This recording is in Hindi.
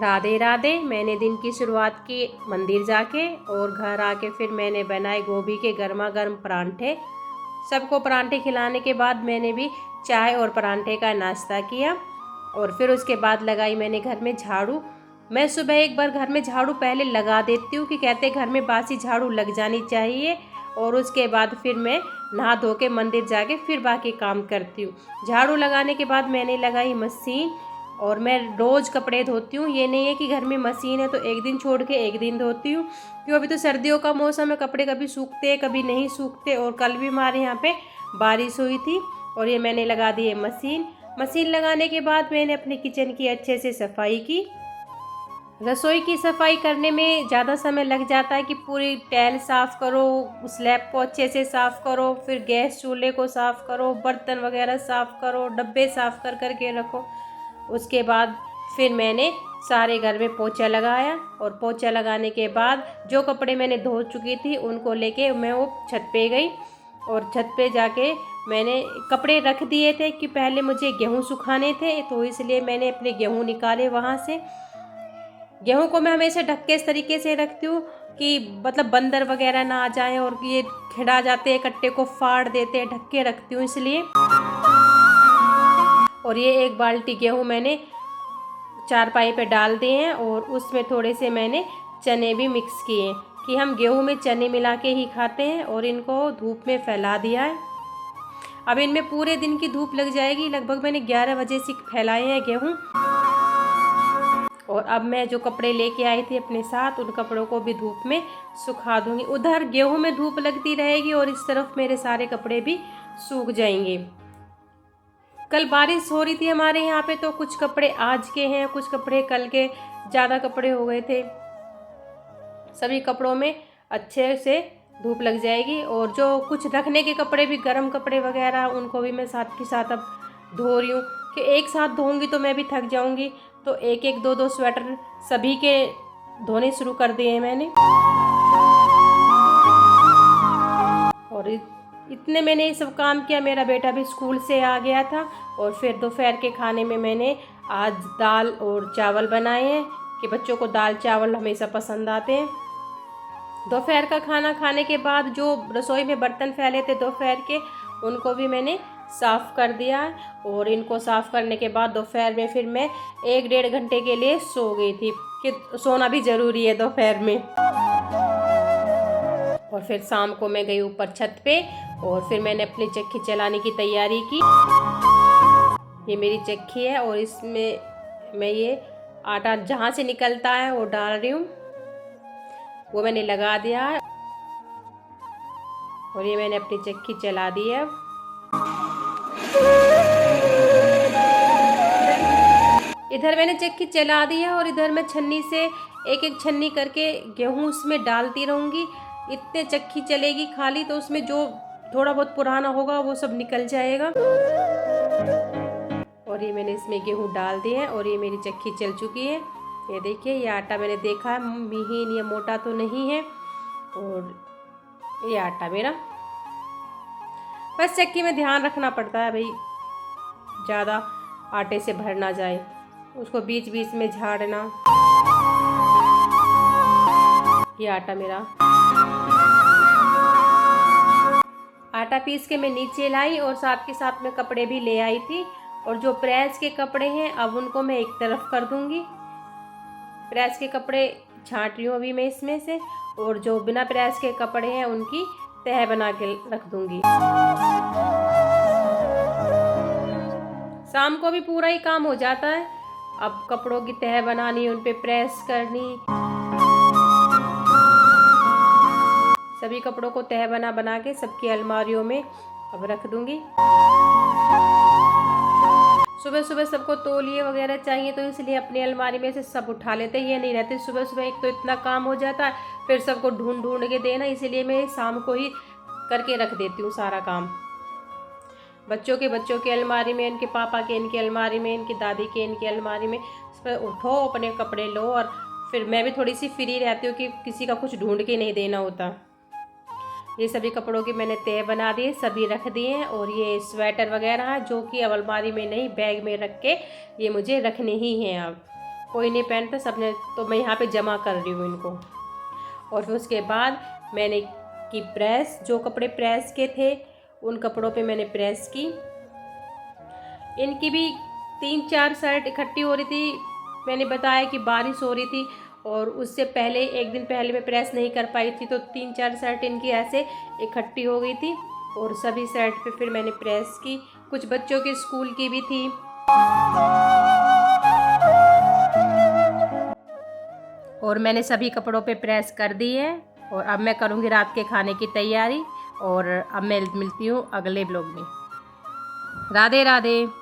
राधे राधे। मैंने दिन की शुरुआत की मंदिर जाके और घर आके फिर मैंने बनाए गोभी के गर्मा गर्म परांठे। सबको परांठे खिलाने के बाद मैंने भी चाय और परांठे का नाश्ता किया और फिर उसके बाद लगाई मैंने घर में झाड़ू। मैं सुबह एक बार घर में झाड़ू पहले लगा देती हूँ कि कहते घर में बासी झाड़ू लग जानी चाहिए, और उसके बाद फिर मैं नहा धो के मंदिर जाके फिर बाकी काम करती हूँ। झाड़ू लगाने के बाद मैंने लगाई मशीन और मैं रोज़ कपड़े धोती हूँ। ये नहीं है कि घर में मशीन है तो एक दिन छोड़ के एक दिन धोती हूँ, क्यों अभी तो सर्दियों का मौसम है, कपड़े कभी सूखते कभी नहीं सूखते। और कल भी हमारे यहाँ पे बारिश हुई थी और ये मैंने लगा दी है मशीन। मशीन लगाने के बाद मैंने अपने किचन की अच्छे से सफाई की। रसोई की सफाई करने में ज़्यादा समय लग जाता है कि पूरी टाइल साफ़ करो, स्लैब को अच्छे से साफ़ करो, फिर गैस चूल्हे को साफ़ करो, बर्तन वगैरह साफ़ करो, डब्बे साफ़ कर कर के रखो। उसके बाद फिर मैंने सारे घर में पोछा लगाया और पोछा लगाने के बाद जो कपड़े मैंने धो चुकी थी उनको लेके मैं वो छत पे गई और छत पे जाके मैंने कपड़े रख दिए थे कि पहले मुझे गेहूँ सुखाने थे, तो इसलिए मैंने अपने गेहूँ निकाले वहाँ से। गेहूँ को मैं हमेशा ढक के इस तरीके से रखती हूँ कि मतलब बंदर वगैरह ना आ जाए और ये खिंडा जाते हैं, कट्टे को फाड़ देते हैं, ढक के रखती हूँ इसलिए। और ये एक बाल्टी गेहूँ मैंने चारपाई पे डाल दिए हैं और उसमें थोड़े से मैंने चने भी मिक्स किए हैं कि हम गेहूँ में चने मिला के ही खाते हैं, और इनको धूप में फैला दिया है। अब इनमें पूरे दिन की धूप लग जाएगी। लगभग मैंने 11 बजे से फैलाए हैं गेहूँ। और अब मैं जो कपड़े लेके आई थी अपने साथ उन कपड़ों को भी धूप में सुखा दूंगी। उधर गेहूं में धूप लगती रहेगी और इस तरफ मेरे सारे कपड़े भी सूख जाएंगे। कल बारिश हो रही थी हमारे यहाँ पे, तो कुछ कपड़े आज के हैं, कुछ कपड़े कल के, ज़्यादा कपड़े हो गए थे। सभी कपड़ों में अच्छे से धूप लग जाएगी। और जो कुछ रखने के कपड़े भी, गर्म कपड़े वगैरह, उनको भी मैं साथ के साथ अब धो रही हूँ कि एक साथ धोऊंगी तो मैं भी थक जाऊंगी। तो एक एक दो दो स्वेटर सभी के धोने शुरू कर दिए हैं मैंने। और इतने मैंने ये सब काम किया। मेरा बेटा भी स्कूल से आ गया था और फिर दोपहर के खाने में मैंने आज दाल और चावल बनाए हैं कि बच्चों को दाल चावल हमेशा पसंद आते हैं। दोपहर का खाना खाने के बाद जो रसोई में बर्तन फैले थे दोपहर के, उनको भी मैंने साफ़ कर दिया। और इनको साफ़ करने के बाद दोपहर में फिर मैं 1-1.5 घंटे के लिए सो गई थी कि सोना भी ज़रूरी है दोपहर में। और फिर शाम को मैं गई ऊपर छत पे और फिर मैंने अपनी चक्की चलाने की तैयारी की। ये मेरी चक्की है और इसमें मैं ये आटा जहाँ से निकलता है वो डाल रही हूँ। वो मैंने लगा दिया है और ये मैंने अपनी चक्की चला दी है। इधर मैंने चक्की चला दी है और इधर मैं छन्नी से एक एक छन्नी करके गेहूँ उसमें डालती रहूँगी। इतने चक्की चलेगी खाली तो उसमें जो थोड़ा बहुत पुराना होगा वो सब निकल जाएगा। और ये मैंने इसमें गेहूँ डाल दिए हैं और ये मेरी चक्की चल चुकी है। ये देखिए, ये आटा मैंने देखा है महीन या मोटा तो नहीं है। और ये आटा मेरा, बस चक्की में ध्यान रखना पड़ता है भाई ज़्यादा आटे से भर ना जाए, उसको बीच बीच में झाड़ना। ये आटा मेरा, आटा पीस के मैं नीचे लाई और साथ के साथ में कपड़े भी ले आई थी। और जो प्रेस के कपड़े हैं अब उनको मैं एक तरफ कर दूंगी। प्रेस के कपड़े छांट रही हूँ अभी मैं इसमें से, और जो बिना प्रेस के कपड़े हैं उनकी तह बना के रख दूंगी। शाम को भी पूरा ही काम हो जाता है। अब कपड़ों की तह बनानी, उन पे प्रेस करनी, सभी कपड़ों को तह बना के सबकी अलमारियों में अब रख दूंगी। सुबह सुबह सबको तौलिए वगैरह चाहिए तो इसलिए अपनी अलमारी में से सब उठा लेते हैं। ये नहीं रहते सुबह सुबह, एक तो इतना काम हो जाता है, फिर सबको ढूंढ ढूंढ के देना, इसलिए मैं शाम को ही करके रख देती हूँ सारा काम। बच्चों के अलमारी में, इनके पापा के इनकी अलमारी में, इनकी दादी के इनकी अलमारी में, उठो अपने कपड़े लो। और फिर मैं भी थोड़ी सी फ्री रहती हूँ कि किसी का कुछ ढूंढ के नहीं देना होता। ये सभी कपड़ों की मैंने तह बना दिए, सभी रख दिए हैं। और ये स्वेटर वगैरह है जो कि अब अलमारी में नहीं, बैग में रख के ये मुझे रखने ही हैं अब। कोई नहीं पहनता, सबने, तो मैं यहाँ पे जमा कर रही हूँ इनको। और फिर उसके बाद मैंने की प्रेस, जो कपड़े प्रेस के थे उन कपड़ों पे मैंने प्रेस की। इनकी भी 3-4 शर्ट इकट्ठी हो रही थी। मैंने बताया कि बारिश हो रही थी और उससे पहले एक दिन पहले मैं प्रेस नहीं कर पाई थी, तो 3-4 शर्ट इनकी ऐसे इकट्ठी हो गई थी और सभी शर्ट पे फिर मैंने प्रेस की। कुछ बच्चों के स्कूल की भी थी। और मैंने सभी कपड़ों पे प्रेस कर दी है और अब मैं करूँगी रात के खाने की तैयारी। और अब मैं मिलती हूँ अगले ब्लॉग में। राधे राधे।